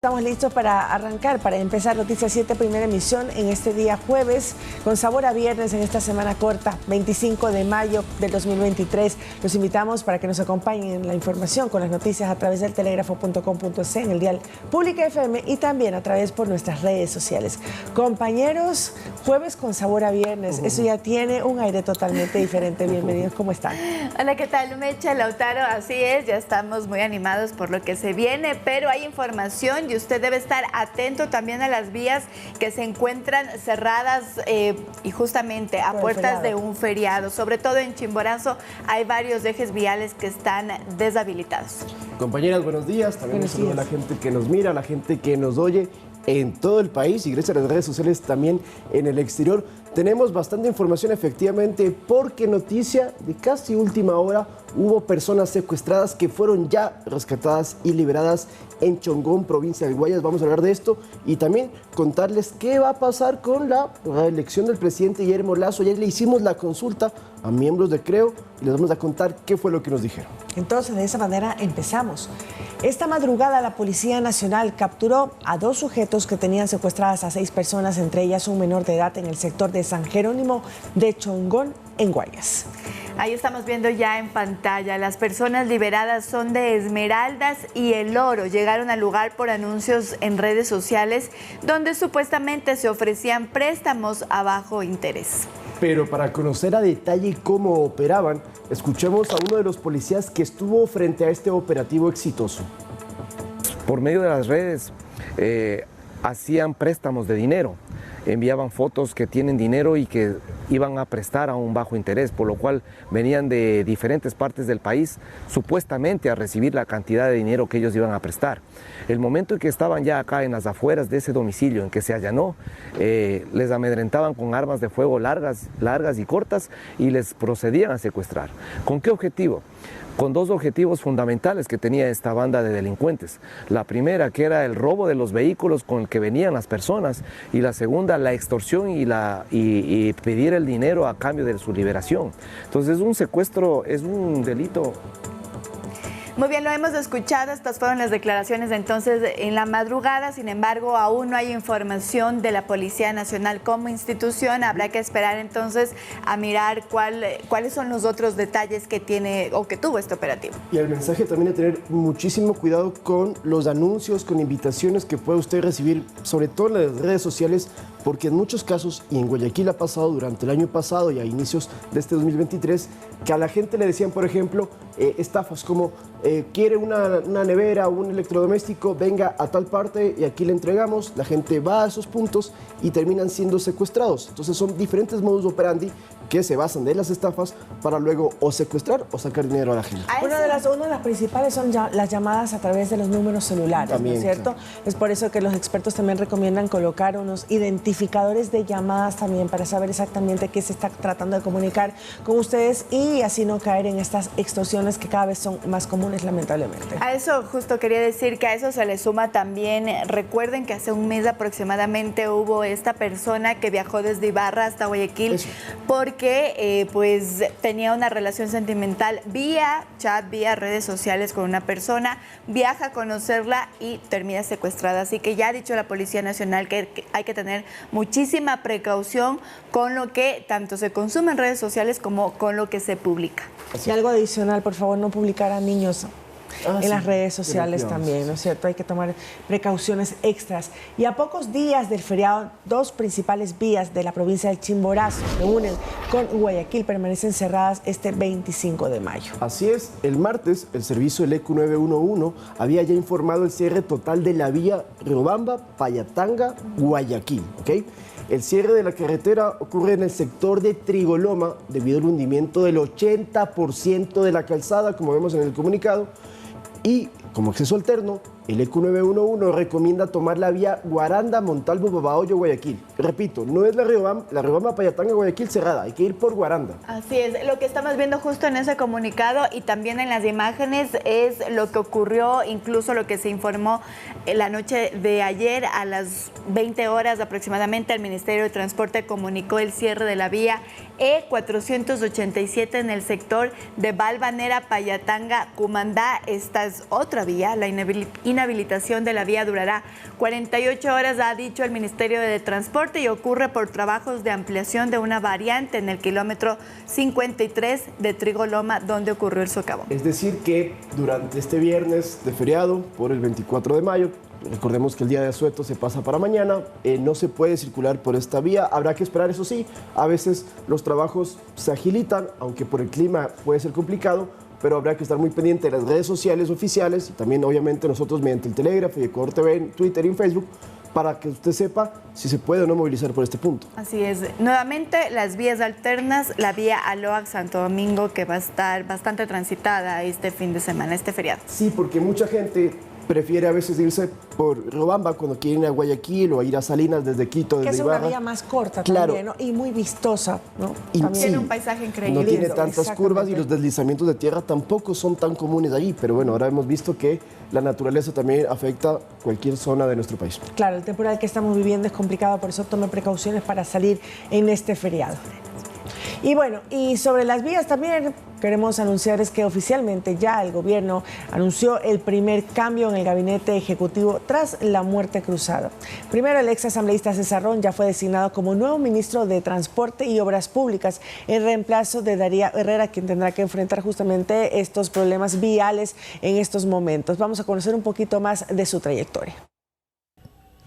Estamos listos para arrancar, para empezar Noticias 7, primera emisión en este día jueves, con sabor a viernes en esta semana corta, 25 de mayo del 2023. Los invitamos para que nos acompañen en la información con las noticias a través del telégrafo.com.es, en el dial Pública FM y también a través por nuestras redes sociales. Compañeros, jueves con sabor a viernes, eso ya tiene un aire totalmente diferente. Bienvenidos, ¿cómo están? Hola, ¿qué tal, Mecha, Lautaro? Así es, ya estamos muy animados por lo que se viene, pero hay información y usted debe estar atento también a las vías que se encuentran cerradas y justamente a puertas de un feriado. Sobre todo en Chimborazo hay varios ejes viales que están deshabilitados. Compañeras, buenos días. También un saludo a la gente que nos mira, a la gente que nos oye en todo el país y gracias a las redes sociales también en el exterior. Tenemos bastante información efectivamente porque noticia de casi última hora, hubo personas secuestradas que fueron ya rescatadas y liberadas en Chongón, provincia del Guayas. Vamos a hablar de esto y también contarles qué va a pasar con la reelección del presidente Guillermo Lasso. Ayer le hicimos la consulta a miembros de Creo y les vamos a contar qué fue lo que nos dijeron. Entonces, de esa manera empezamos. Esta madrugada la Policía Nacional capturó a 2 sujetos que tenían secuestradas a 6 personas, entre ellas un menor de edad en el sector de San Jerónimo de Chongón, en Guayas. Ahí estamos viendo ya en pantalla, las personas liberadas son de Esmeraldas y El Oro. Llegaron al lugar por anuncios en redes sociales donde supuestamente se ofrecían préstamos a bajo interés. Pero para conocer a detalle cómo operaban, escuchemos a uno de los policías que estuvo frente a este operativo exitoso. Por medio de las redes hacían préstamos de dinero, enviaban fotos que tienen dinero y que iban a prestar a un bajo interés, por lo cual venían de diferentes partes del país supuestamente a recibir la cantidad de dinero que ellos iban a prestar. El momento en que estaban ya acá en las afueras de ese domicilio en que se allanó, les amedrentaban con armas de fuego largas y cortas y les procedían a secuestrar. ¿Con qué objetivo? Con 2 objetivos fundamentales que tenía esta banda de delincuentes. La primera, que era el robo de los vehículos con el que venían las personas, y la segunda, la extorsión y pedir el dinero a cambio de su liberación. Entonces un secuestro es un delito. Muy bien, lo hemos escuchado, estas fueron las declaraciones entonces en la madrugada. Sin embargo, aún no hay información de la Policía Nacional como institución. Habrá que esperar entonces a mirar cuáles son los otros detalles que tiene o que tuvo este operativo. Y el mensaje también de tener muchísimo cuidado con los anuncios, con invitaciones que puede usted recibir, sobre todo en las redes sociales, porque en muchos casos, y en Guayaquil ha pasado durante el año pasado y a inicios de este 2023, que a la gente le decían, por ejemplo, estafas como quiere una nevera o un electrodoméstico, venga a tal parte y aquí le entregamos. La gente va a esos puntos y terminan siendo secuestrados. Entonces son diferentes modus operandi que se basan de las estafas para luego o secuestrar o sacar dinero a la gente. Una de las principales son las llamadas a través de los números celulares, también, ¿no es cierto? Claro. Es por eso que los expertos también recomiendan colocar unos identificadores de llamadas también para saber exactamente qué se está tratando de comunicar con ustedes y así no caer en estas extorsiones que cada vez son más comunes, lamentablemente. A eso justo quería decir que a eso se le suma también, recuerden que hace un mes aproximadamente hubo esta persona que viajó desde Ibarra hasta Guayaquil porque pues tenía una relación sentimental vía chat, vía redes sociales con una persona, viaja a conocerla y termina secuestrada. Así que ya ha dicho la Policía Nacional que hay que tener muchísima precaución con lo que tanto se consume en redes sociales como con lo que se publica. Y algo adicional, por favor, no publicar a niños en las redes sociales también, ¿no es cierto? Hay que tomar precauciones extras. Y a pocos días del feriado, 2 principales vías de la provincia del Chimborazo que unen con Guayaquil permanecen cerradas este 25 de mayo. Así es, el martes el servicio del ECU 911 había ya informado el cierre total de la vía Riobamba, Payatanga, Guayaquil, ¿ok? El cierre de la carretera ocurre en el sector de Trigoloma debido al hundimiento del 80% de la calzada, como vemos en el comunicado, y como acceso alterno, el ECU 911 recomienda tomar la vía Guaranda, Montalvo, Babahoyo, Guayaquil. Repito, no es la Riobamba Payatanga, Guayaquil cerrada, hay que ir por Guaranda. Así es, lo que estamos viendo justo en ese comunicado y también en las imágenes es lo que ocurrió, incluso lo que se informó la noche de ayer a las 20 horas aproximadamente. El Ministerio de Transporte comunicó el cierre de la vía E487 en el sector de Balvanera, Payatanga, Cumandá. Esta es otra vía, la inhabilitación inhabilitación de la vía durará 48 horas, ha dicho el Ministerio de Transporte, y ocurre por trabajos de ampliación de una variante en el kilómetro 53 de Trigo Loma, donde ocurrió el socavón. Es decir que durante este viernes de feriado, por el 24 de mayo, recordemos que el día de asueto se pasa para mañana, no se puede circular por esta vía, habrá que esperar, eso sí, a veces los trabajos se agilitan, aunque por el clima puede ser complicado, pero habrá que estar muy pendiente de las redes sociales oficiales y también obviamente nosotros mediante el Telégrafo y Ecuador TV en Twitter y en Facebook, para que usted sepa si se puede o no movilizar por este punto. Así es. Nuevamente, las vías alternas, la vía Aloac-Santo Domingo, que va a estar bastante transitada este fin de semana, este feriado. Sí, porque mucha gente prefiere a veces irse por Riobamba cuando quieren ir a Guayaquil o ir a Salinas desde Quito, desde Ibarra. Que es una vía más corta también, ¿no? Y muy vistosa, ¿no? Y tiene un paisaje increíble. No tiene tantas curvas y los deslizamientos de tierra tampoco son tan comunes allí, pero bueno, ahora hemos visto que la naturaleza también afecta cualquier zona de nuestro país. Claro, el temporal que estamos viviendo es complicado, por eso tome precauciones para salir en este feriado. Y bueno, y sobre las vías también queremos anunciarles que oficialmente ya el gobierno anunció el primer cambio en el gabinete ejecutivo tras la muerte cruzada. Primero, el ex asambleísta César Ron ya fue designado como nuevo ministro de Transporte y Obras Públicas en reemplazo de Darío Herrera, quien tendrá que enfrentar justamente estos problemas viales en estos momentos. Vamos a conocer un poquito más de su trayectoria.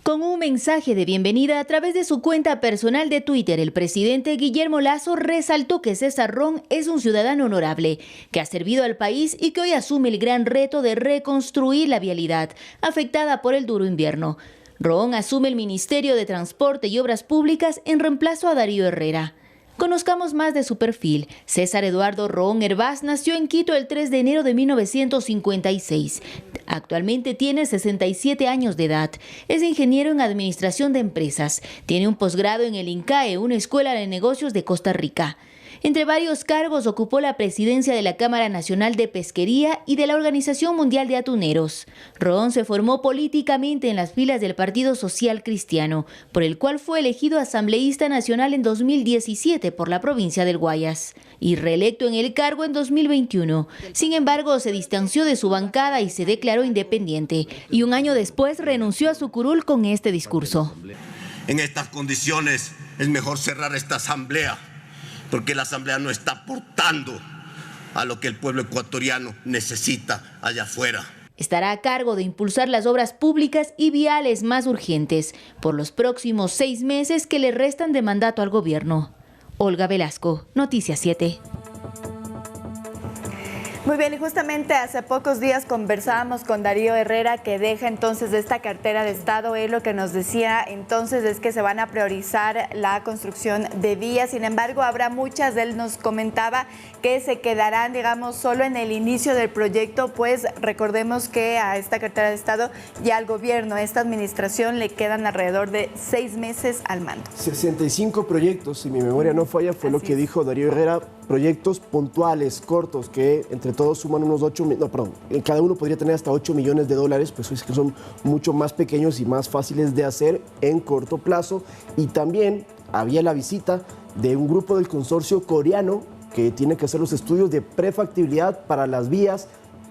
Con un mensaje de bienvenida a través de su cuenta personal de Twitter, el presidente Guillermo Lasso resaltó que César Ron es un ciudadano honorable, que ha servido al país y que hoy asume el gran reto de reconstruir la vialidad afectada por el duro invierno. Ron asume el Ministerio de Transporte y Obras Públicas en reemplazo a Darío Herrera. Conozcamos más de su perfil. César Eduardo Ron Hervás nació en Quito el 3 de enero de 1956. Actualmente tiene 67 años de edad. Es ingeniero en Administración de Empresas. Tiene un posgrado en el INCAE, una escuela de negocios de Costa Rica. Entre varios cargos ocupó la presidencia de la Cámara Nacional de Pesquería y de la Organización Mundial de Atuneros. Ron se formó políticamente en las filas del Partido Social Cristiano, por el cual fue elegido asambleísta nacional en 2017 por la provincia del Guayas y reelecto en el cargo en 2021. Sin embargo, se distanció de su bancada y se declaró independiente, y un año después renunció a su curul con este discurso. En estas condiciones es mejor cerrar esta asamblea, porque la asamblea no está aportando a lo que el pueblo ecuatoriano necesita allá afuera. Estará a cargo de impulsar las obras públicas y viales más urgentes por los próximos 6 meses que le restan de mandato al gobierno. Olga Velasco, Noticias 7. Muy bien, y justamente hace pocos días conversábamos con Darío Herrera, que deja entonces esta cartera de Estado. Él lo que nos decía entonces es que se van a priorizar la construcción de vías. Sin embargo, habrá muchas, él nos comentaba, que se quedarán, digamos, solo en el inicio del proyecto, pues recordemos que a esta cartera de Estado y al gobierno, a esta administración, le quedan alrededor de 6 meses al mando. 65 proyectos, si mi memoria no falla, fue lo que dijo Darío Herrera, proyectos puntuales, cortos, que entre todos suman unos 8, no, perdón, cada uno podría tener hasta 8 millones de dólares, pues es que son mucho más pequeños y más fáciles de hacer en corto plazo. Y también había la visita de un grupo del consorcio coreano que tiene que hacer los estudios de prefactibilidad para las vías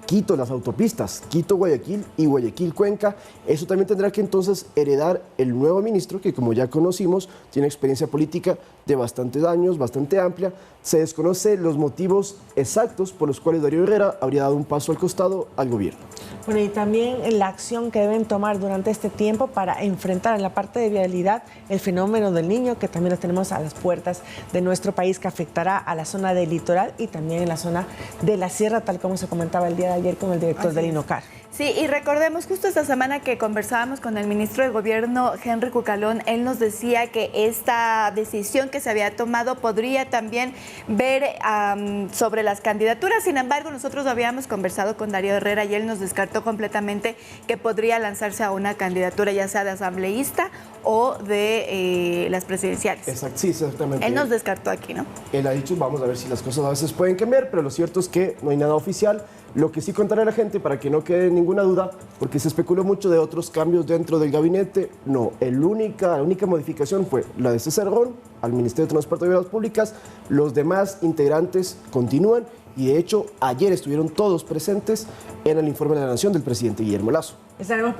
Quito, las autopistas, Quito-Guayaquil y Guayaquil-Cuenca. Eso también tendrá que entonces heredar el nuevo ministro, que como ya conocimos, tiene experiencia política de bastantes años, bastante amplia. Se desconoce los motivos exactos por los cuales Darío Herrera habría dado un paso al costado al gobierno. Bueno, y también la acción que deben tomar durante este tiempo para enfrentar en la parte de vialidad el fenómeno del Niño, que también lo tenemos a las puertas de nuestro país, que afectará a la zona del litoral y también en la zona de la sierra, tal como se comentaba el día de ayer con el director del INOCAR. Sí, y recordemos justo esta semana que conversábamos con el ministro de Gobierno, Henry Cucalón, él nos decía que esta decisión que se había tomado podría también ver sobre las candidaturas. Sin embargo, nosotros habíamos conversado con Darío Herrera y él nos descartó completamente que podría lanzarse a una candidatura, ya sea de asambleísta o de las presidenciales. Exacto, sí, exactamente. Él nos descartó aquí, ¿no? Él ha dicho, vamos a ver si las cosas a veces pueden cambiar, pero lo cierto es que no hay nada oficial. Lo que sí contaré a la gente, para que no quede ninguna duda, porque se especuló mucho de otros cambios dentro del gabinete, no, la única modificación fue la de César Ron al Ministerio de Transporte y Obras Públicas. Los demás integrantes continúan y de hecho ayer estuvieron todos presentes en el informe de la Nación del presidente Guillermo Lasso. Estaremos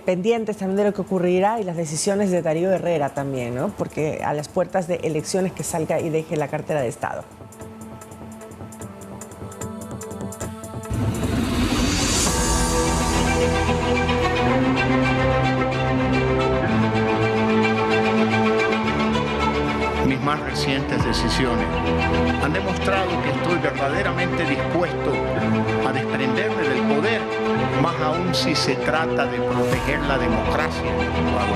pendientes también de lo que ocurrirá y las decisiones de Darío Herrera también, ¿no? Porque a las puertas de elecciones que salga y deje la cartera de Estado. Mis más recientes decisiones han demostrado que estoy verdaderamente dispuesto a desprenderme del poder, más aún si se trata de proteger la democracia en Ecuador.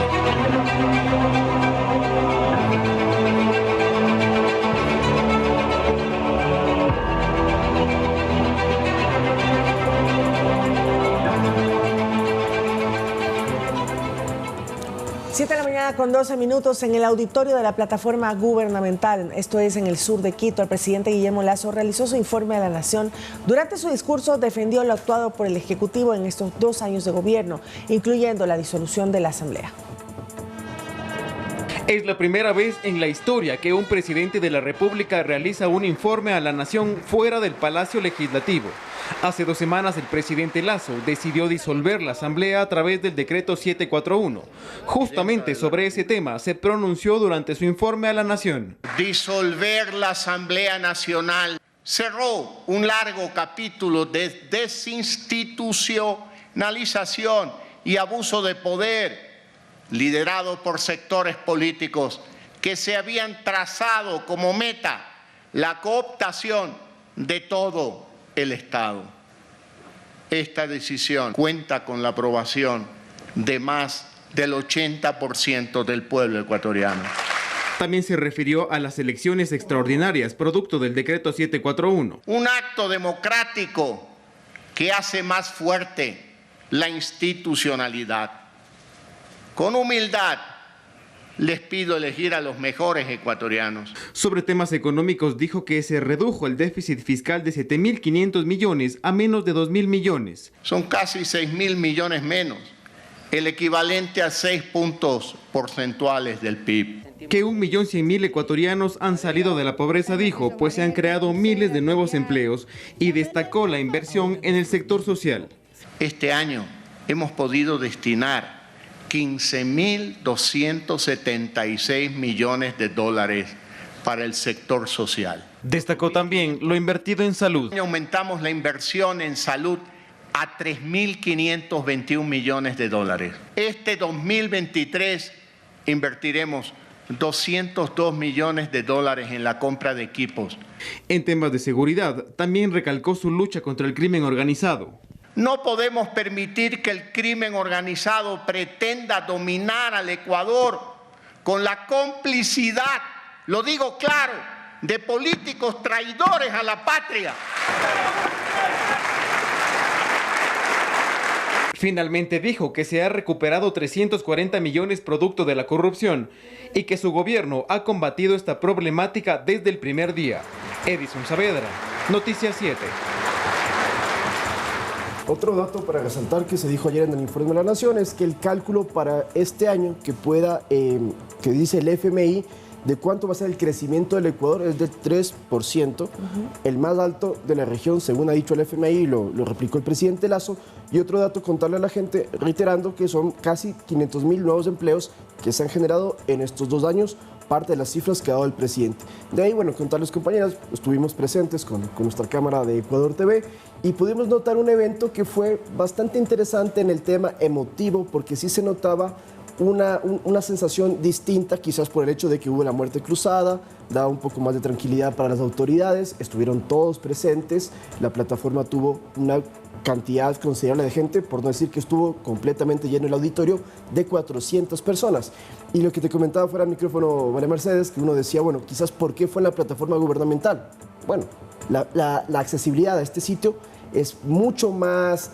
Siete de la mañana con 12 minutos en el auditorio de la plataforma gubernamental, esto es en el sur de Quito. El presidente Guillermo Lasso realizó su informe a la Nación. Durante su discurso defendió lo actuado por el Ejecutivo en estos 2 años de gobierno, incluyendo la disolución de la Asamblea. Es la primera vez en la historia que un presidente de la República realiza un informe a la Nación fuera del Palacio Legislativo. Hace 2 semanas el presidente Lasso decidió disolver la Asamblea a través del decreto 741. Justamente sobre ese tema se pronunció durante su informe a la Nación. Disolver la Asamblea Nacional cerró un largo capítulo de desinstitucionalización y abuso de poder liderado por sectores políticos que se habían trazado como meta la cooptación de todo el Estado. Esta decisión cuenta con la aprobación de más del 80% del pueblo ecuatoriano. También se refirió a las elecciones extraordinarias, producto del decreto 741. Un acto democrático que hace más fuerte la institucionalidad. Con humildad les pido elegir a los mejores ecuatorianos. Sobre temas económicos dijo que se redujo el déficit fiscal de 7.500 millones a menos de 2.000 millones. Son casi 6.000 millones menos, el equivalente a 6 puntos porcentuales del PIB. Que 1.100.000 ecuatorianos han salido de la pobreza, dijo, pues se han creado miles de nuevos empleos, y destacó la inversión en el sector social. Este año hemos podido destinar 15.276 millones de dólares para el sector social. Destacó también lo invertido en salud. Aumentamos la inversión en salud a 3.521 millones de dólares. Este 2023 invertiremos 202 millones de dólares en la compra de equipos. En temas de seguridad, también recalcó su lucha contra el crimen organizado. No podemos permitir que el crimen organizado pretenda dominar al Ecuador con la complicidad, lo digo claro, de políticos traidores a la patria. Finalmente dijo que se ha recuperado 340 millones producto de la corrupción y que su gobierno ha combatido esta problemática desde el primer día. Edison Saavedra, Noticias 7. Otro dato para resaltar que se dijo ayer en el informe de la Nación es que el cálculo para este año que dice el FMI de cuánto va a ser el crecimiento del Ecuador es de 3%, el más alto de la región, según ha dicho el FMI, lo replicó el presidente Lasso. Y otro dato, contarle a la gente, reiterando que son casi 500.000 nuevos empleos que se han generado en estos 2 años, parte de las cifras que ha dado el presidente. De ahí, bueno, contarles, compañeras, estuvimos presentes con nuestra cámara de Ecuador TV y pudimos notar un evento que fue bastante interesante en el tema emotivo, porque sí se notaba una sensación distinta, quizás por el hecho de que hubo la muerte cruzada, daba un poco más de tranquilidad para las autoridades, estuvieron todos presentes, la plataforma tuvo una cantidad considerable de gente, por no decir que estuvo completamente lleno el auditorio, de 400 personas. Y lo que te comentaba fuera del micrófono, María Mercedes, que uno decía, bueno, quizás ¿por qué fue en la plataforma gubernamental? Bueno, la accesibilidad a este sitio es mucho más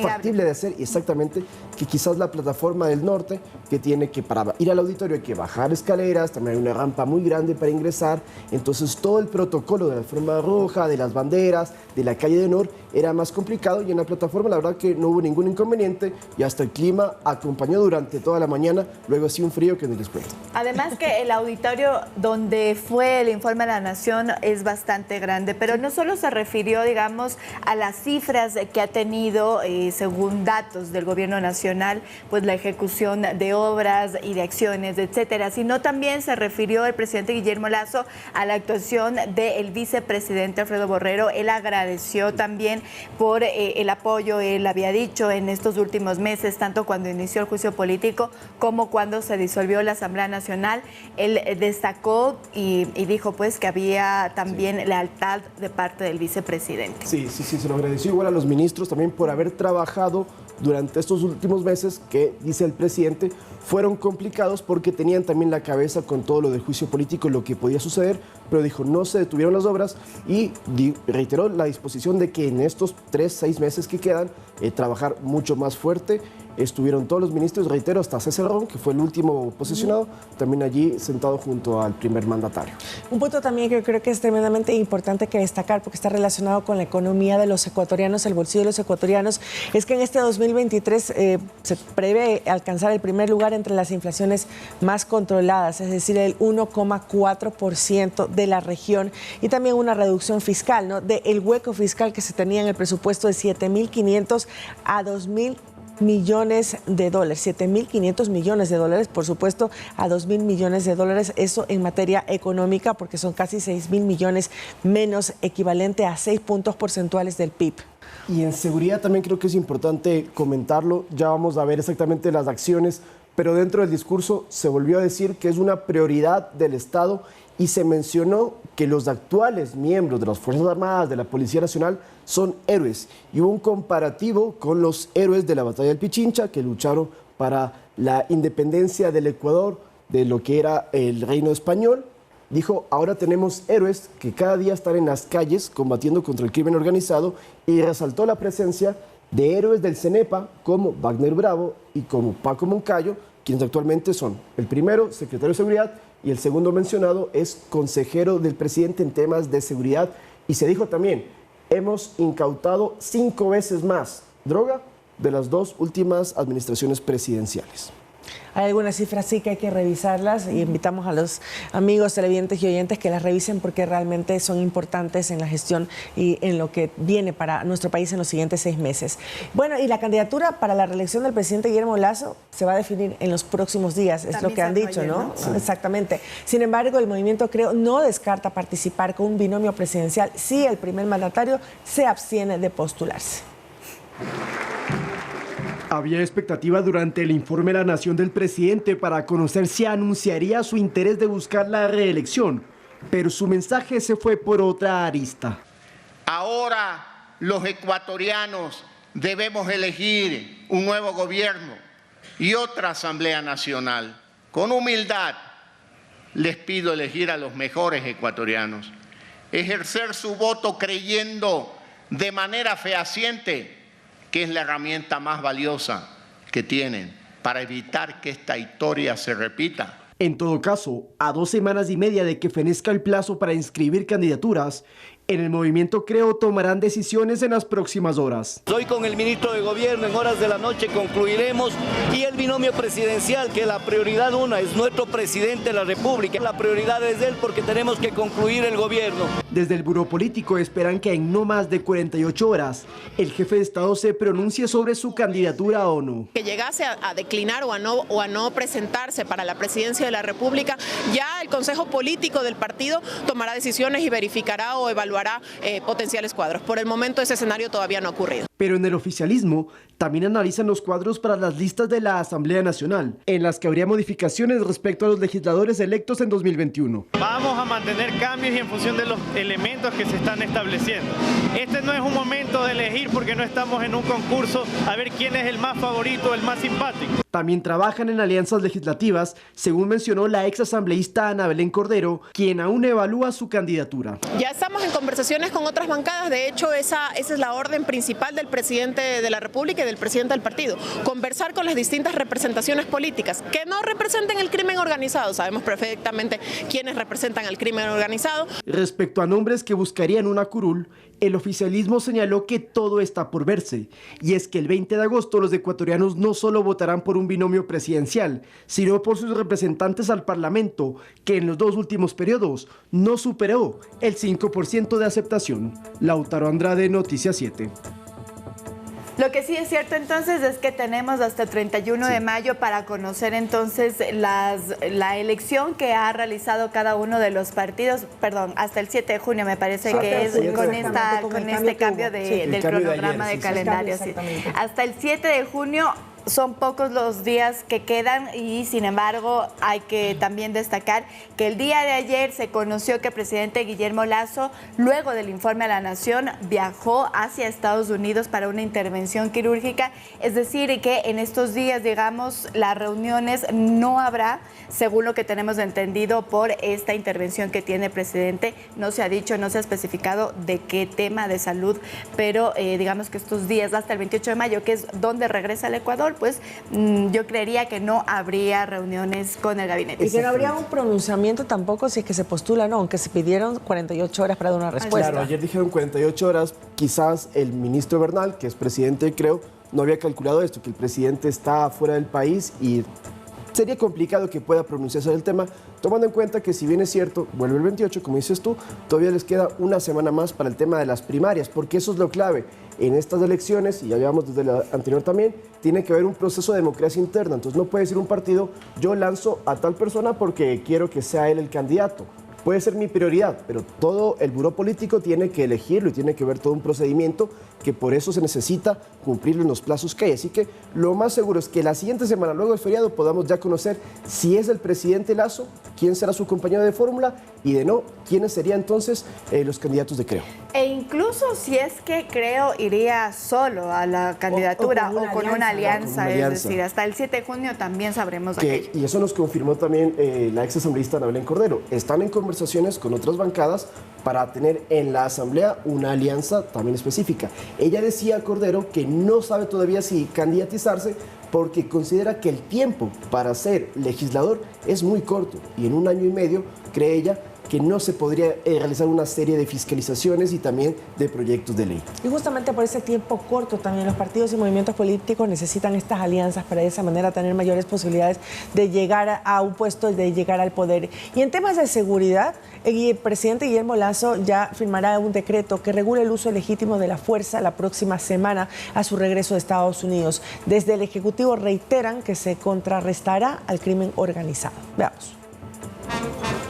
factible de hacer, exactamente, que quizás la plataforma del norte, que tiene que para ir al auditorio hay que bajar escaleras, también hay una rampa muy grande para ingresar, entonces todo el protocolo de la alfombra roja, de las banderas, de la calle de honor, era más complicado, y en la plataforma la verdad que no hubo ningún inconveniente, y hasta el clima acompañó durante toda la mañana, luego así un frío que ni les cuento. Además que el auditorio donde fue el informe de la Nación es bastante grande, pero no solo se refirió, digamos, a las cifras que ha tenido, según datos del gobierno nacional, pues la ejecución de obras y de acciones, etcétera, sino también se refirió el presidente Guillermo Lasso a la actuación del vicepresidente Alfredo Borrero. Él agradeció también por el apoyo, él había dicho en estos últimos meses, tanto cuando inició el juicio político como cuando se disolvió la Asamblea Nacional. Él destacó y dijo pues que había también lealtad de parte del vicepresidente. Sí, se lo agradeció igual a los ministros también por haber trabajado durante estos últimos meses que, dice el presidente, fueron complicados porque tenían también la cabeza con todo lo del juicio político, lo que podía suceder, pero dijo, no se detuvieron las obras y reiteró la disposición de que en estos 3-6 meses que quedan, trabajar mucho más fuerte. Estuvieron todos los ministros, reitero, hasta César Ron, que fue el último posesionado, también allí sentado junto al primer mandatario. Un punto también que yo creo que es tremendamente importante que destacar, porque está relacionado con la economía de los ecuatorianos, el bolsillo de los ecuatorianos, es que en este 2023 se prevé alcanzar el primer lugar entre las inflaciones más controladas, es decir, el 1,4% de la región, y también una reducción fiscal, ¿no?, del hueco fiscal que se tenía en el presupuesto de 7.500 a 2.000 millones de dólares, 7.500 millones de dólares, por supuesto, a 2.000 millones de dólares, eso en materia económica, porque son casi 6.000 millones menos, equivalente a 6 puntos porcentuales del PIB. Y en seguridad también creo que es importante comentarlo, ya vamos a ver exactamente las acciones, pero dentro del discurso se volvió a decir que es una prioridad del Estado y se mencionó que los actuales miembros de las Fuerzas Armadas, de la Policía Nacional, son héroes. Y hubo un comparativo con los héroes de la Batalla del Pichincha, que lucharon para la independencia del Ecuador, de lo que era el reino español. Dijo, ahora tenemos héroes que cada día están en las calles combatiendo contra el crimen organizado, y resaltó la presencia de héroes del CENEPA como Wagner Bravo y como Paco Moncayo, quienes actualmente son el primero, secretario de Seguridad, y el segundo mencionado es consejero del presidente en temas de seguridad. Y se dijo también, hemos incautado 5 veces más droga de las 2 últimas administraciones presidenciales. Hay algunas cifras sí que hay que revisarlas y invitamos a los amigos televidentes y oyentes que las revisen porque realmente son importantes en la gestión y en lo que viene para nuestro país en los siguientes 6 meses. Bueno, y la candidatura para la reelección del presidente Guillermo Lasso se va a definir en los próximos días, es lo que han dicho, ¿no? Sí. Exactamente. Sin embargo, el movimiento Creo no descarta participar con un binomio presidencial si el primer mandatario se abstiene de postularse. Había expectativa durante el informe de la Nación del presidente para conocer si anunciaría su interés de buscar la reelección, pero su mensaje se fue por otra arista. Ahora los ecuatorianos debemos elegir un nuevo gobierno y otra Asamblea Nacional. Con humildad les pido elegir a los mejores ecuatorianos, ejercer su voto creyendo de manera fehaciente que es la herramienta más valiosa que tienen para evitar que esta historia se repita. En todo caso, a 2 semanas y media de que fenezca el plazo para inscribir candidaturas, en el movimiento Creo tomarán decisiones en las próximas horas. Hoy con el ministro de Gobierno en horas de la noche concluiremos, y el binomio presidencial, que la prioridad 1 es nuestro presidente de la República. La prioridad es él porque tenemos que concluir el gobierno. Desde el Buró Político esperan que en no más de 48 horas el jefe de Estado se pronuncie sobre su candidatura o no. Que llegase a declinar o a no presentarse para la presidencia de la República, ya el Consejo Político del partido tomará decisiones y verificará o evaluará potenciales cuadros. Por el momento ese escenario todavía no ha ocurrido. Pero en el oficialismo también analizan los cuadros para las listas de la Asamblea Nacional, en las que habría modificaciones respecto a los legisladores electos en 2021. Vamos a mantener cambios y en función de los elementos que se están estableciendo. Este no es un momento de elegir porque no estamos en un concurso a ver quién es el más favorito, el más simpático. También trabajan en alianzas legislativas, según mencionó la ex asambleísta Ana Belén Cordero, quien aún evalúa su candidatura. Ya estamos en conversaciones con otras bancadas, de hecho esa es la orden principal del presidente de la República y del presidente del partido. Conversar con las distintas representaciones políticas que no representen el crimen organizado. Sabemos perfectamente quiénes representan al crimen organizado. Respecto a nombres que buscarían una curul, el oficialismo señaló que todo está por verse. Y es que el 20 de agosto los ecuatorianos no solo votarán por un binomio presidencial, sino por sus representantes al Parlamento, que en los 2 últimos periodos no superó el 5% de aceptación. Lautaro Andrade, Noticias 7. Lo que sí es cierto entonces es que tenemos hasta el 31 de mayo para conocer entonces la elección que ha realizado cada uno de los partidos, perdón, hasta el 7 de junio me parece que es con este cambio del cronograma de calendario. Sí. Hasta el 7 de junio son pocos los días que quedan y sin embargo hay que también destacar que el día de ayer se conoció que el presidente Guillermo Lasso, luego del informe a la Nación, viajó hacia Estados Unidos para una intervención quirúrgica, es decir, que en estos días, digamos, las reuniones no habrá, según lo que tenemos entendido por esta intervención que tiene el presidente. No se ha dicho, no se ha especificado de qué tema de salud, pero digamos que estos días hasta el 28 de mayo, que es donde regresa al Ecuador, pues yo creería que no habría reuniones con el gabinete. Y que no habría un pronunciamiento tampoco si es que se postula, no, aunque se pidieron 48 horas para dar una respuesta. Claro, ayer dijeron 48 horas, quizás el ministro Bernal, que es presidente, creo, no había calculado esto, que el presidente está fuera del país y sería complicado que pueda pronunciarse del tema, tomando en cuenta que si bien es cierto, vuelve el 28, como dices tú, todavía les queda una semana más para el tema de las primarias, porque eso es lo clave. En estas elecciones, y ya llevamos desde la anterior también, tiene que haber un proceso de democracia interna. Entonces no puede decir un partido, yo lanzo a tal persona porque quiero que sea él el candidato. Puede ser mi prioridad, pero todo el buró político tiene que elegirlo y tiene que ver todo un procedimiento que por eso se necesita cumplirlo en los plazos que hay. Así que lo más seguro es que la siguiente semana, luego del feriado, podamos ya conocer si es el presidente Lasso, quién será su compañero de fórmula y de no, quiénes serían entonces los candidatos de Creo. E incluso si es que Creo iría solo a la candidatura o con una alianza, es decir, hasta el 7 de junio también sabremos aquello. Y eso nos confirmó también la ex asambleísta Ana Belén Cordero. Están en conversaciones con otras bancadas para tener en la asamblea una alianza también específica. Ella decía, Cordero, que no sabe todavía si candidatizarse porque considera que el tiempo para ser legislador es muy corto y en 1 año y medio, cree ella, que no se podría realizar una serie de fiscalizaciones y también de proyectos de ley. Y justamente por ese tiempo corto también los partidos y movimientos políticos necesitan estas alianzas para de esa manera tener mayores posibilidades de llegar a un puesto, de llegar al poder. Y en temas de seguridad, el presidente Guillermo Lasso ya firmará un decreto que regula el uso legítimo de la fuerza la próxima semana a su regreso de Estados Unidos. Desde el Ejecutivo reiteran que se contrarrestará al crimen organizado. Veamos.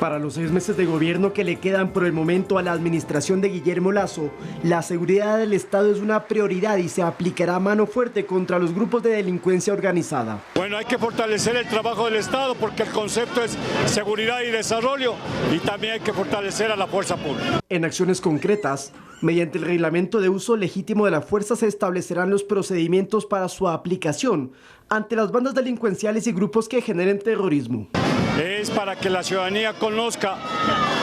Para los 6 meses de gobierno que le quedan por el momento a la administración de Guillermo Lasso, la seguridad del Estado es una prioridad y se aplicará mano fuerte contra los grupos de delincuencia organizada. Bueno, hay que fortalecer el trabajo del Estado porque el concepto es seguridad y desarrollo y también hay que fortalecer a la fuerza pública. En acciones concretas, mediante el reglamento de uso legítimo de la fuerza se establecerán los procedimientos para su aplicación ante las bandas delincuenciales y grupos que generen terrorismo. Es para que la ciudadanía conozca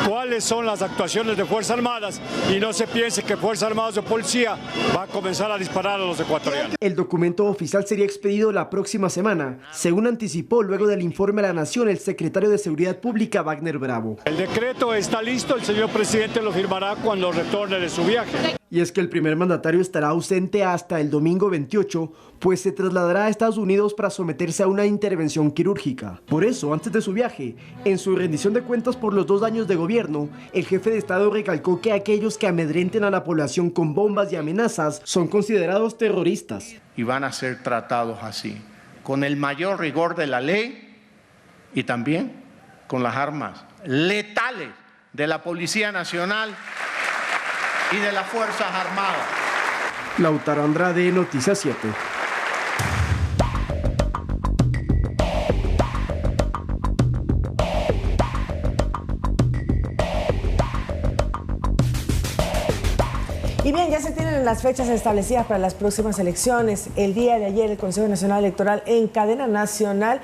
cuáles son las actuaciones de Fuerzas Armadas y no se piense que Fuerzas Armadas o Policía va a comenzar a disparar a los ecuatorianos. El documento oficial sería expedido la próxima semana, según anticipó luego del informe a la Nación el secretario de Seguridad Pública, Wagner Bravo. El decreto está listo, el señor presidente lo firmará cuando retorne de su viaje. Y es que el primer mandatario estará ausente hasta el domingo 28, pues se trasladará a Estados Unidos para someterse a una intervención quirúrgica. Por eso, antes de su viaje, en su rendición de cuentas por los 2 años de gobierno, el jefe de Estado recalcó que aquellos que amedrenten a la población con bombas y amenazas son considerados terroristas. Y van a ser tratados así, con el mayor rigor de la ley y también con las armas letales de la Policía Nacional y de las Fuerzas Armadas. Lautaro Andrade, Noticias 7. Y bien, ya se tienen las fechas establecidas para las próximas elecciones. El día de ayer el Consejo Nacional Electoral en cadena nacional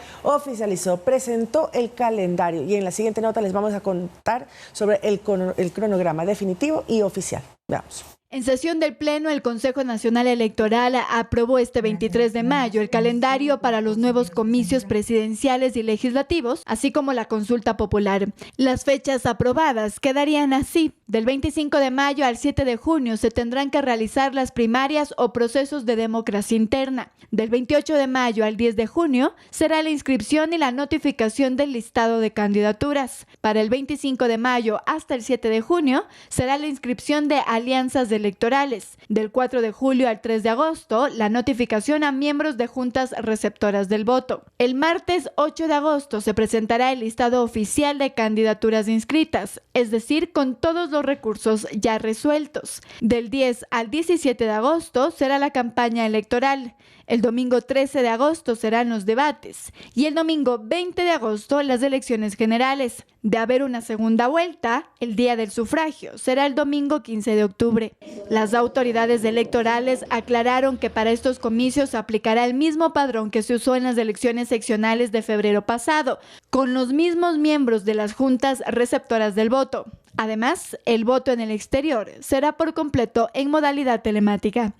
presentó el calendario. Y en la siguiente nota les vamos a contar sobre el cronograma definitivo y oficial. Veamos. En sesión del Pleno, el Consejo Nacional Electoral aprobó este 23 de mayo el calendario para los nuevos comicios presidenciales y legislativos, así como la consulta popular. Las fechas aprobadas quedarían así. Del 25 de mayo al 7 de junio se tendrán que realizar las primarias o procesos de democracia interna. Del 28 de mayo al 10 de junio será la inscripción y la notificación del listado de candidaturas. Para el 25 de mayo hasta el 7 de junio será la inscripción de alianzas electorales. Del 4 de julio al 3 de agosto, la notificación a miembros de juntas receptoras del voto. El martes 8 de agosto se presentará el listado oficial de candidaturas inscritas, es decir, con todos los recursos ya resueltos. Del 10 al 17 de agosto será la campaña electoral. El domingo 13 de agosto serán los debates y el domingo 20 de agosto las elecciones generales. De haber una segunda vuelta, el día del sufragio será el domingo 15 de octubre. Las autoridades electorales aclararon que para estos comicios se aplicará el mismo padrón que se usó en las elecciones seccionales de febrero pasado, con los mismos miembros de las juntas receptoras del voto. Además, el voto en el exterior será por completo en modalidad telemática.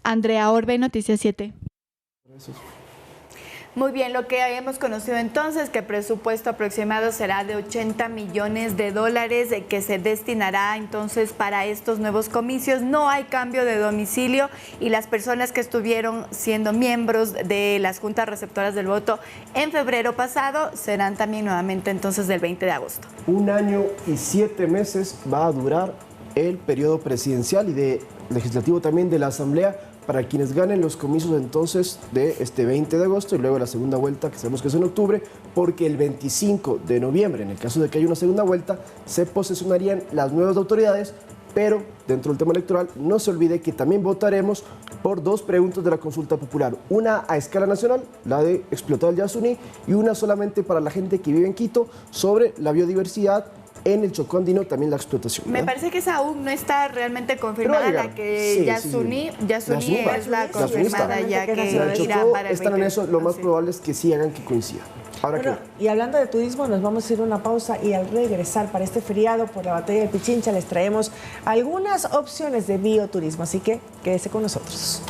Andrea Orbe, Noticias 7. Muy bien, lo que hemos conocido entonces, que el presupuesto aproximado será de 80 millones de dólares que se destinará entonces para estos nuevos comicios. No hay cambio de domicilio y las personas que estuvieron siendo miembros de las juntas receptoras del voto en febrero pasado serán también nuevamente entonces del 20 de agosto. 1 año y 7 meses va a durar el periodo presidencial y de legislativo también de la Asamblea para quienes ganen los comicios entonces de este 20 de agosto y luego la segunda vuelta, que sabemos que es en octubre, porque el 25 de noviembre, en el caso de que haya una segunda vuelta, se posesionarían las nuevas autoridades, pero dentro del tema electoral no se olvide que también votaremos por 2 preguntas de la consulta popular, una a escala nacional, la de explotar el Yasuní, y una solamente para la gente que vive en Quito sobre la biodiversidad en el Chocó andino, también la explotación. Me parece que esa aún no está realmente confirmada, la que sí, Yasuní es la confirmada ya que irá para el 20. Están en eso, lo más probable es que sí hagan que coincida. Bueno, y hablando de turismo, nos vamos a ir a una pausa y al regresar para este feriado por la batalla del Pichincha les traemos algunas opciones de bioturismo, así que quédese con nosotros.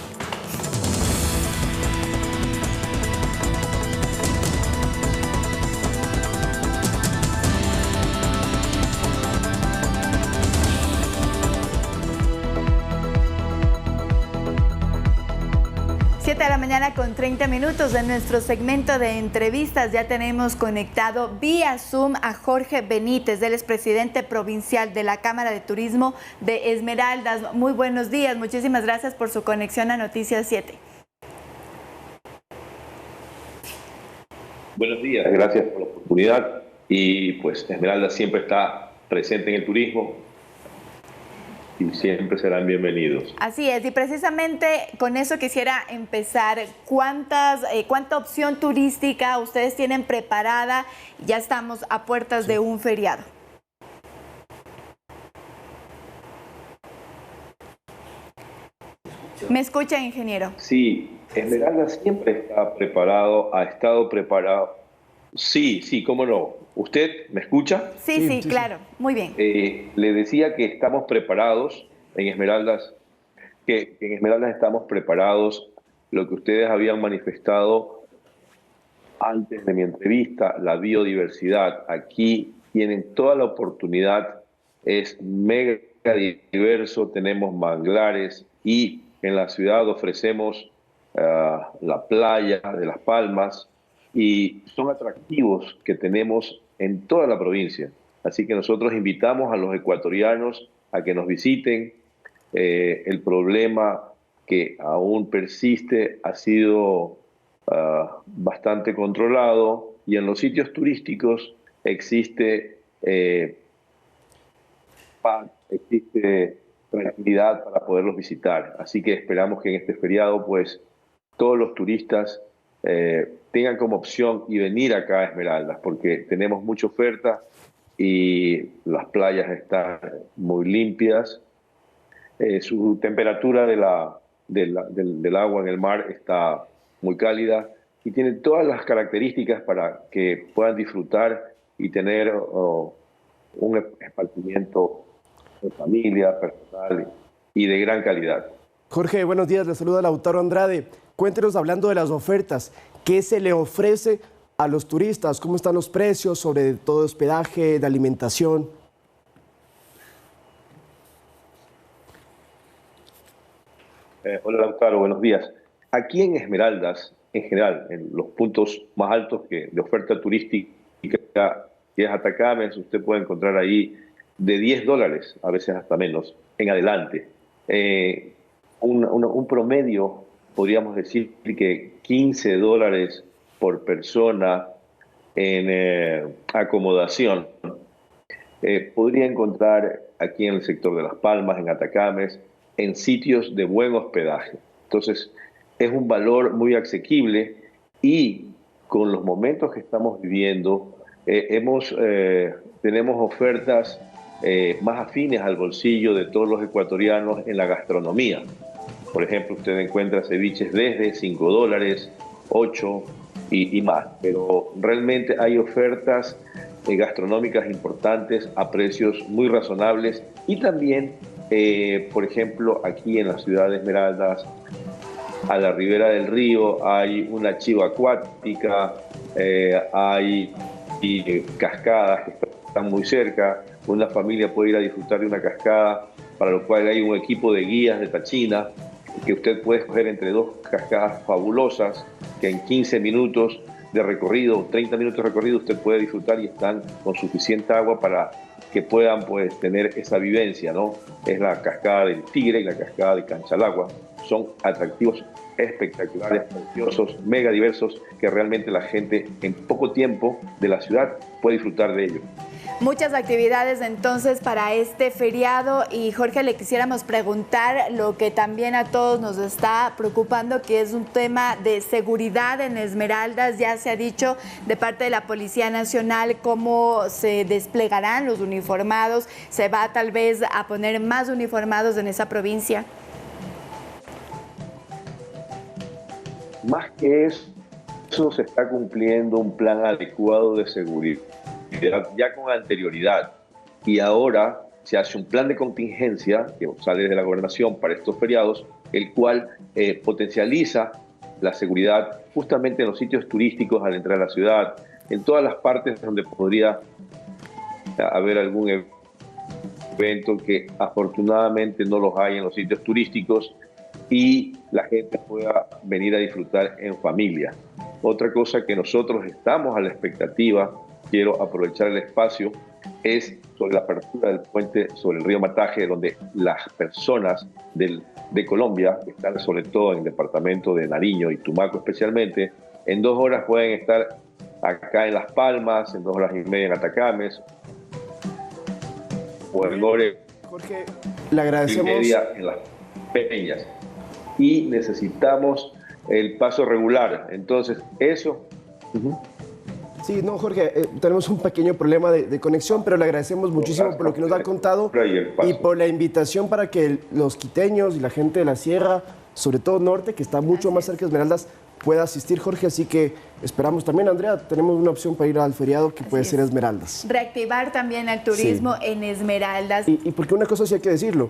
De la mañana con 30 minutos de nuestro segmento de entrevistas. Ya tenemos conectado vía Zoom a Jorge Benítez, él es presidente provincial de la Cámara de Turismo de Esmeraldas. Muy buenos días, muchísimas gracias por su conexión a Noticias 7. Buenos días, gracias por la oportunidad y pues Esmeraldas siempre está presente en el turismo y siempre serán bienvenidos. Así es, y precisamente con eso quisiera empezar. ¿Cuánta opción turística ustedes tienen preparada? Ya estamos a puertas de un feriado. ¿Me escucha, ingeniero? Sí, Esmeraldas siempre está preparado, ha estado preparado. Sí, cómo no. ¿Usted me escucha? Sí, claro. Muy bien. Le decía que estamos preparados en Esmeraldas, que en Esmeraldas estamos preparados, lo que ustedes habían manifestado antes de mi entrevista, la biodiversidad. Aquí tienen toda la oportunidad, es mega diverso, tenemos manglares y en la ciudad ofrecemos la playa de Las Palmas y son atractivos que tenemos en toda la provincia. Así que nosotros invitamos a los ecuatorianos a que nos visiten. El problema que aún persiste ha sido bastante controlado y en los sitios turísticos existe tranquilidad para poderlos visitar. Así que esperamos que en este feriado pues todos los turistas tengan como opción y venir acá a Esmeraldas, porque tenemos mucha oferta y las playas están muy limpias. Su temperatura del agua en el mar está muy cálida y tiene todas las características para que puedan disfrutar y tener un esparcimiento de familia, personal y de gran calidad. Jorge, buenos días, le saluda Lautaro Andrade. Cuéntenos, hablando de las ofertas, ¿qué se le ofrece a los turistas? ¿Cómo están los precios, sobre todo hospedaje, de alimentación? Hola Lautaro, buenos días. Aquí en Esmeraldas, en general, en los puntos más altos de oferta turística, que es Atacames, usted puede encontrar ahí de $10, a veces hasta menos, en adelante. Un promedio, podríamos decir que $15 por persona en acomodación. Podría encontrar aquí en el sector de Las Palmas, en Atacames, en sitios de buen hospedaje. Entonces, es un valor muy asequible y con los momentos que estamos viviendo, tenemos ofertas más afines al bolsillo de todos los ecuatorianos en la gastronomía. Por ejemplo, usted encuentra ceviches desde $5, 8 y más, pero realmente hay ofertas gastronómicas importantes a precios muy razonables y también, por ejemplo, aquí en la ciudad de Esmeraldas, a la ribera del río, hay una chiva acuática, hay cascadas que están muy cerca. Una familia puede ir a disfrutar de una cascada, para lo cual hay un equipo de guías de Tachina, que usted puede escoger entre dos cascadas fabulosas, que en 15 minutos de recorrido, 30 minutos de recorrido, usted puede disfrutar y están con suficiente agua para que puedan pues tener esa vivencia, ¿no? Es la cascada del Tigre y la cascada de Canchalagua. Son atractivos espectaculares, preciosos, mega diversos, que realmente la gente en poco tiempo de la ciudad puede disfrutar de ello. Muchas actividades entonces para este feriado y Jorge, le quisiéramos preguntar lo que también a todos nos está preocupando, que es un tema de seguridad en Esmeraldas. Ya se ha dicho de parte de la Policía Nacional cómo se desplegarán los uniformados. ¿Se va tal vez a poner más uniformados en esa provincia? Más que eso, se está cumpliendo un plan adecuado de seguridad ya con anterioridad, y ahora se hace un plan de contingencia que sale de la gobernación para estos feriados, el cual potencializa la seguridad justamente en los sitios turísticos al entrar a la ciudad, en todas las partes donde podría haber algún evento, que afortunadamente no los hay en los sitios turísticos, y la gente pueda venir a disfrutar en familia. Otra cosa que nosotros estamos a la expectativa, quiero aprovechar el espacio, es sobre la apertura del puente sobre el río Mataje, donde las personas de Colombia, que están sobre todo en el departamento de Nariño y Tumaco especialmente, en 2 horas pueden estar acá en Las Palmas, en 2 horas y media en Atacames, o en Gore, Jorge, le agradecemos. Y media en Las Peñas. Y necesitamos el paso regular. Entonces, eso... Sí, no, Jorge, tenemos un pequeño problema de conexión, pero le agradecemos muchísimo por lo que nos ha contado y por la invitación para que los quiteños y la gente de la sierra, sobre todo norte, que está mucho más cerca de Esmeraldas, pueda asistir, Jorge. Así que esperamos también, Andrea, tenemos una opción para ir al feriado que puede ser Esmeraldas. Reactivar también el turismo en Esmeraldas. Y porque una cosa sí hay que decirlo,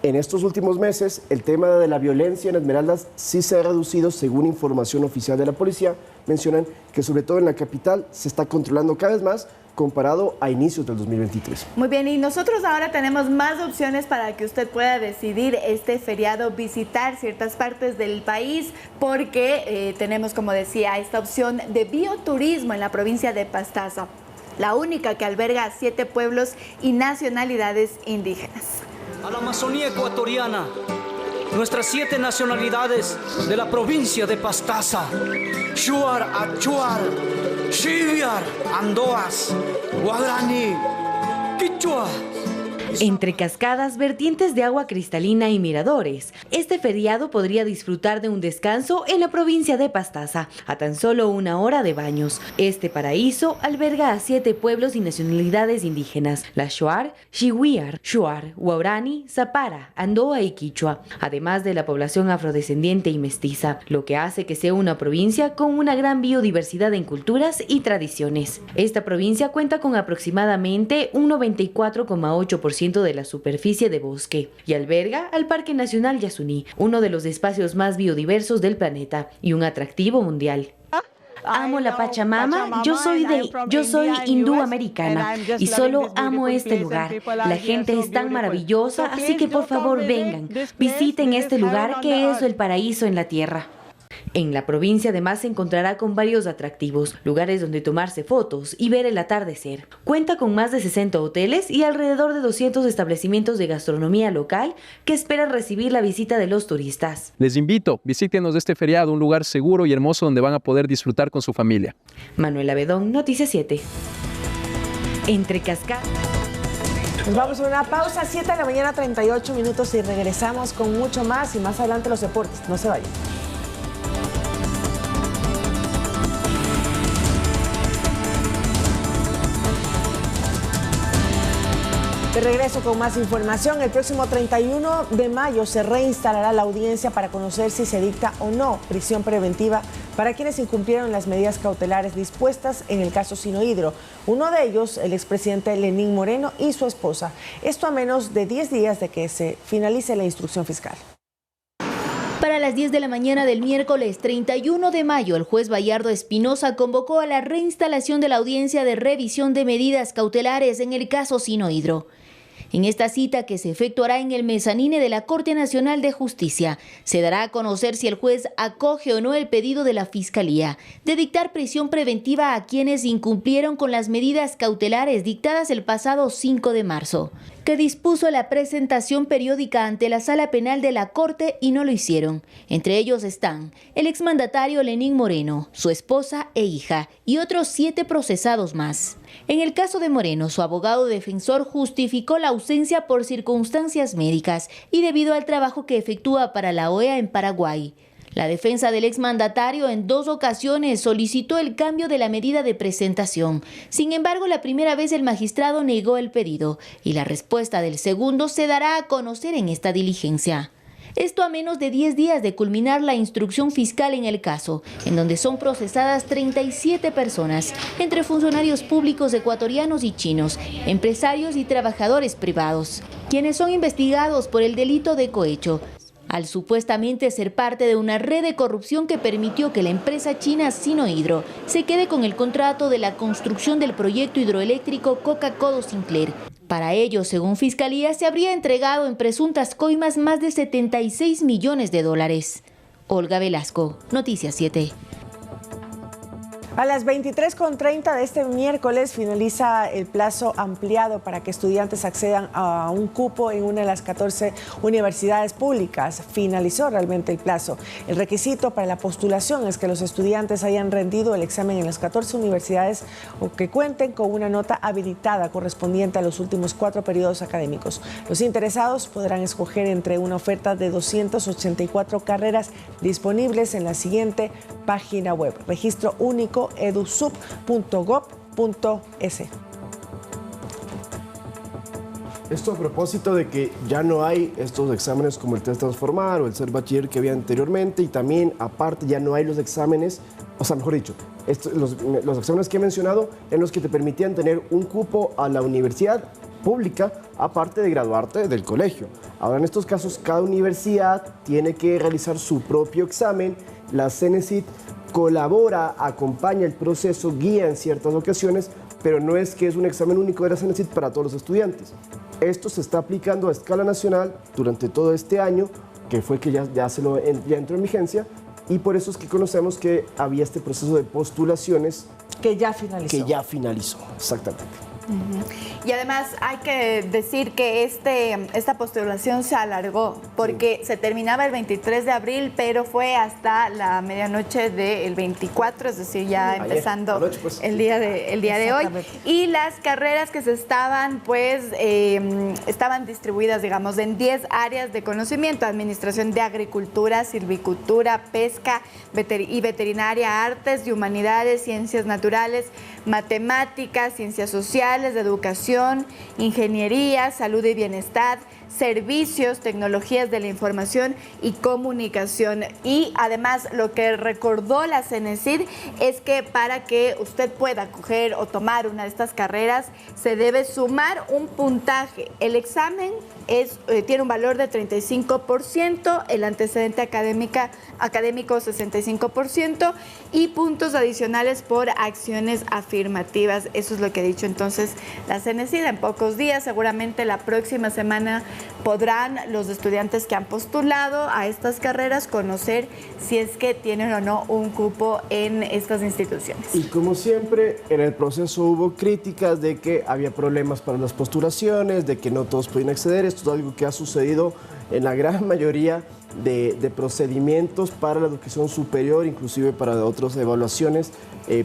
en estos últimos meses el tema de la violencia en Esmeraldas sí se ha reducido, según información oficial de la policía. Mencionan que sobre todo en la capital se está controlando cada vez más comparado a inicios del 2023. Muy bien, y nosotros ahora tenemos más opciones para que usted pueda decidir este feriado visitar ciertas partes del país, porque tenemos, como decía, esta opción de bioturismo en la provincia de Pastaza, la única que alberga a 7 pueblos y nacionalidades indígenas. A la Amazonía ecuatoriana, nuestras 7 nacionalidades de la provincia de Pastaza: Shuar, Achuar, Xiviar, Andoas, Guarani, Quichua. Entre cascadas, vertientes de agua cristalina y miradores, este feriado podría disfrutar de un descanso en la provincia de Pastaza, a tan solo 1 hora de baños. Este paraíso alberga a 7 pueblos y nacionalidades indígenas: la Shuar, Xiviar, Shuar, Guarani, Zapara, Andoa y Quichua, además de la población afrodescendiente y mestiza, lo que hace que sea una provincia con una gran biodiversidad en culturas y tradiciones. Esta provincia cuenta con aproximadamente un 94,8% 50% de la superficie de bosque y alberga al Parque Nacional Yasuní, uno de los espacios más biodiversos del planeta y un atractivo mundial. Amo la Pachamama, yo soy hindú americana y solo amo este lugar. La gente es tan maravillosa, así que por favor vengan, visiten este lugar que es el paraíso en la tierra. En la provincia además se encontrará con varios atractivos, lugares donde tomarse fotos y ver el atardecer. Cuenta con más de 60 hoteles y alrededor de 200 establecimientos de gastronomía local que esperan recibir la visita de los turistas. Les invito, visítenos este feriado, un lugar seguro y hermoso donde van a poder disfrutar con su familia. Manuela Bedón, Noticias 7. Entre cascadas. Nos vamos a una pausa, 7 de la mañana, 38 minutos y regresamos con mucho más y más adelante los deportes. No se vayan. De regreso con más información, el próximo 31 de mayo se reinstalará la audiencia para conocer si se dicta o no prisión preventiva para quienes incumplieron las medidas cautelares dispuestas en el caso Sinohydro. Uno de ellos, el expresidente Lenín Moreno y su esposa. Esto a menos de 10 días de que se finalice la instrucción fiscal. Para las 10 de la mañana del miércoles 31 de mayo, el juez Bayardo Espinosa convocó a la reinstalación de la audiencia de revisión de medidas cautelares en el caso Sinohydro. En esta cita, que se efectuará en el mezanine de la Corte Nacional de Justicia, se dará a conocer si el juez acoge o no el pedido de la Fiscalía de dictar prisión preventiva a quienes incumplieron con las medidas cautelares dictadas el pasado 5 de marzo, que dispuso la presentación periódica ante la Sala Penal de la Corte y no lo hicieron. Entre ellos están el exmandatario Lenín Moreno, su esposa e hija y otros 7 procesados más. En el caso de Moreno, su abogado defensor justificó la ausencia por circunstancias médicas y debido al trabajo que efectúa para la OEA en Paraguay. La defensa del exmandatario en 2 ocasiones solicitó el cambio de la medida de presentación. Sin embargo, la primera vez el magistrado negó el pedido y la respuesta del segundo se dará a conocer en esta diligencia. Esto a menos de 10 días de culminar la instrucción fiscal en el caso, en donde son procesadas 37 personas, entre funcionarios públicos ecuatorianos y chinos, empresarios y trabajadores privados, quienes son investigados por el delito de cohecho, al supuestamente ser parte de una red de corrupción que permitió que la empresa china Sinohydro se quede con el contrato de la construcción del proyecto hidroeléctrico Coca-Codo Sinclair. Para ello, según Fiscalía, se habría entregado en presuntas coimas más de 76 millones de dólares. Olga Velasco, Noticias 7. A las 23:30 de este miércoles finaliza el plazo ampliado para que estudiantes accedan a un cupo en una de las 14 universidades públicas. Finalizó realmente el plazo. El requisito para la postulación es que los estudiantes hayan rendido el examen en las 14 universidades o que cuenten con una nota habilitada correspondiente a los últimos 4 periodos académicos. Los interesados podrán escoger entre una oferta de 284 carreras disponibles en la siguiente página web: registro único edusub.gov.es. Esto a propósito de que ya no hay estos exámenes como el test transformar o el ser bachiller que había anteriormente, y también aparte ya no hay los exámenes, o sea, mejor dicho, los exámenes que he mencionado en los que te permitían tener un cupo a la universidad pública aparte de graduarte del colegio. Ahora en estos casos cada universidad tiene que realizar su propio examen. La CENESID colabora, acompaña el proceso, guía en ciertas ocasiones, pero no es que es un examen único de la CENESID para todos los estudiantes. Esto se está aplicando a escala nacional durante todo este año, que fue que ya entró en vigencia, y por eso es que conocemos que había este proceso de postulaciones que ya finalizó. Exactamente. Y además hay que decir que esta postulación se alargó porque se terminaba el 23 de abril, pero fue hasta la medianoche del 24, es decir, ya empezando el día de hoy. Y las carreras que se estaban distribuidas, digamos, en 10 áreas de conocimiento: administración de agricultura, silvicultura, pesca y veterinaria, artes y humanidades, ciencias naturales, matemáticas, ciencias sociales, de educación, ingeniería, salud y bienestar, servicios, tecnologías de la información y comunicación. Y además lo que recordó la CENESID es que para que usted pueda coger o tomar una de estas carreras se debe sumar un puntaje. El examen tiene un valor de 35%, el antecedente académico 65% y puntos adicionales por acciones afirmativas. Eso es lo que ha dicho entonces la CENESID. En pocos días, seguramente la próxima semana, podrán los estudiantes que han postulado a estas carreras conocer si es que tienen o no un cupo en estas instituciones. Y como siempre, en el proceso hubo críticas de que había problemas para las postulaciones, de que no todos podían acceder. Esto es algo que ha sucedido en la gran mayoría de procedimientos para la educación superior, inclusive para otras evaluaciones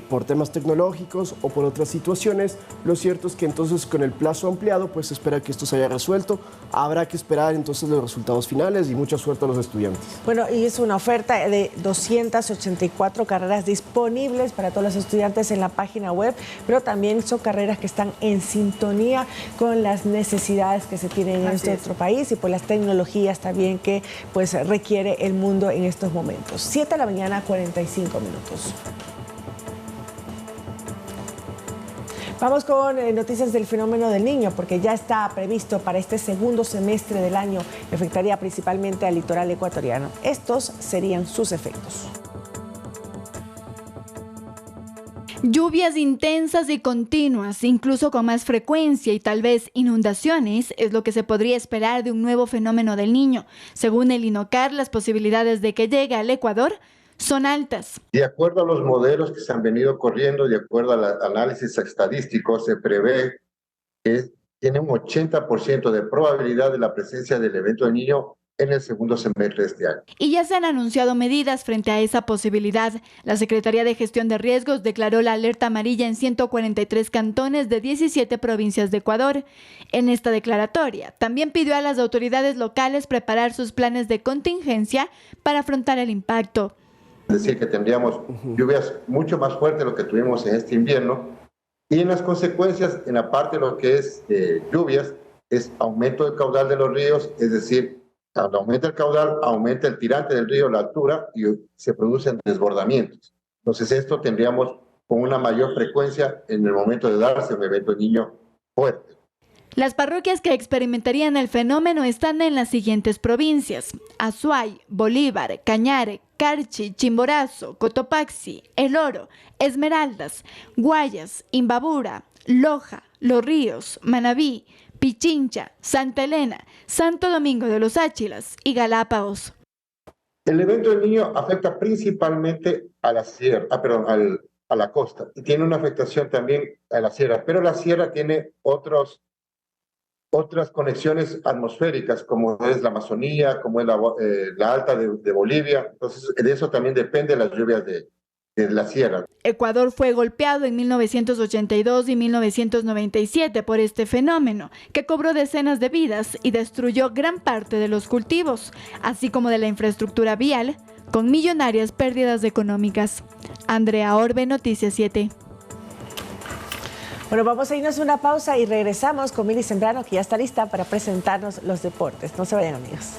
por temas tecnológicos o por otras situaciones. Lo cierto es que entonces con el plazo ampliado pues se espera que esto se haya resuelto. Habrá que esperar entonces los resultados finales y mucha suerte a los estudiantes. Bueno, y es una oferta de 284 carreras disponibles para todos los estudiantes en la página web, pero también son carreras que están en sintonía con las necesidades que se tienen en nuestro país y por las tecnologías también que pues requiere el mundo en estos momentos. 7 de la mañana, 45 minutos. Vamos con noticias del fenómeno del Niño, porque ya está previsto para este segundo semestre del año, que afectaría principalmente al litoral ecuatoriano. Estos serían sus efectos. Lluvias intensas y continuas, incluso con más frecuencia y tal vez inundaciones, es lo que se podría esperar de un nuevo fenómeno del Niño. Según el INOCAR, las posibilidades de que llegue al Ecuador son altas. De acuerdo a los modelos que se han venido corriendo, de acuerdo al análisis estadístico, se prevé que tiene un 80% de probabilidad de la presencia del evento del Niño en el segundo semestre de este año. Y ya se han anunciado medidas frente a esa posibilidad. La Secretaría de Gestión de Riesgos declaró la alerta amarilla en 143 cantones de 17 provincias de Ecuador. En esta declaratoria, también pidió a las autoridades locales preparar sus planes de contingencia para afrontar el impacto. Es decir, que tendríamos lluvias mucho más fuertes de lo que tuvimos en este invierno. Y en las consecuencias, en la parte de lo que es lluvias, es aumento del caudal de los ríos, es decir, cuando aumenta el caudal, aumenta el tirante del río, la altura, y se producen desbordamientos. Entonces esto tendríamos con una mayor frecuencia en el momento de darse un evento de Niño fuerte. Las parroquias que experimentarían el fenómeno están en las siguientes provincias: Azuay, Bolívar, Cañare, Carchi, Chimborazo, Cotopaxi, El Oro, Esmeraldas, Guayas, Imbabura, Loja, Los Ríos, Manabí, Pichincha, Santa Elena, Santo Domingo de los Áchilas y Galápagos. El evento del Niño afecta principalmente a la sierra, a la costa, y tiene una afectación también a la sierra, pero la sierra tiene otras conexiones atmosféricas, como es la Amazonía, como es la alta de Bolivia. Entonces, de eso también depende las lluvias de la sierra. Ecuador fue golpeado en 1982 y 1997 por este fenómeno, que cobró decenas de vidas y destruyó gran parte de los cultivos, así como de la infraestructura vial, con millonarias pérdidas económicas. Andrea Orbe, Noticias 7. Bueno, vamos a irnos a una pausa y regresamos con Mili Sembrano, que ya está lista para presentarnos los deportes. No se vayan, amigos.